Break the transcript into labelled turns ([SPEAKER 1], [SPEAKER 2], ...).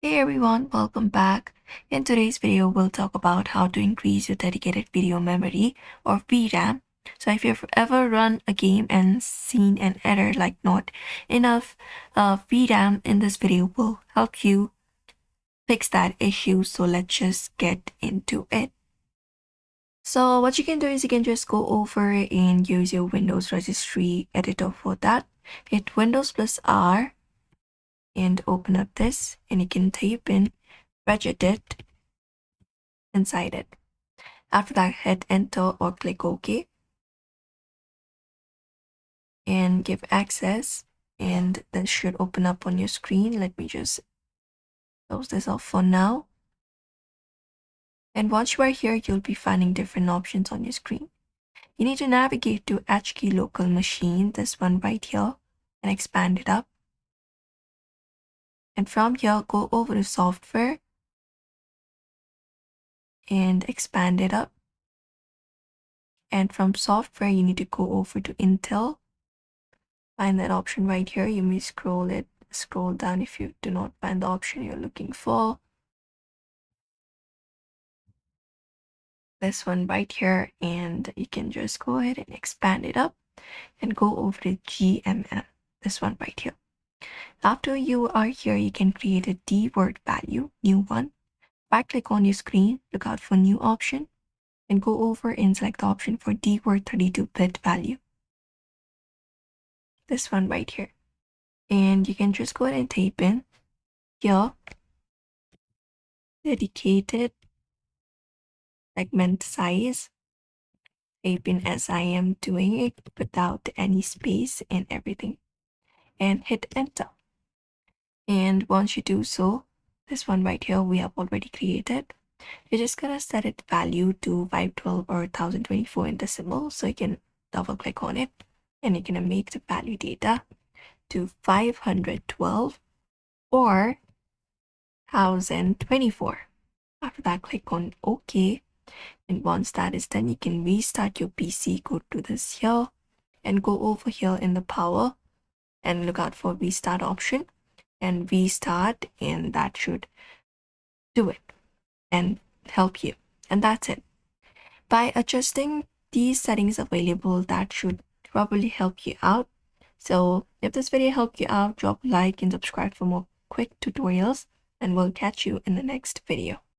[SPEAKER 1] Hey everyone, welcome back. In today's video, we'll talk about how to increase your dedicated video memory or VRAM. So if you've ever run a game and seen an error like not enough VRAM, in this video will help you fix that issue. So let's just get into it. So what you can do is you can just go over and use your Windows registry editor for that. Hit Windows plus R and open up this, and you can type in regedit inside it. After that, hit enter or click OK and give access, and this should open up on your screen. Let me just close this off for now. And once you are here, you'll be finding different options on your screen. You need to navigate to HKey local machine, this one right here, and expand it up. And from here, go over to software and expand it up. And from software, you need to go over to Intel. Find that option right here. You may scroll down if you do not find the option you're looking for. This one right here, and you can just go ahead and expand it up and go over to GMM, this one right here. After you are here, you can create a D-word value, new one. Right click on your screen, look out for new option, and go over and select the option for D-word 32-bit value. This one right here. And you can just go ahead and type in here, dedicated segment size, type in as I am doing it without any space and everything, and hit enter. And once you do so, this one right here we have already created. You're just gonna set its value to 512 or 1024 in decimal, so you can double click on it, and you're gonna make the value data to 512 or 1024. After that, click on OK. And once that is done, you can restart your PC. Go to this here and go over here in the power and look out for restart option and restart, and that should do it and help you. And that's it. By adjusting these settings available, that should probably help you out. So if this video helped you out, drop a like and subscribe for more quick tutorials, and we'll catch you in the next video.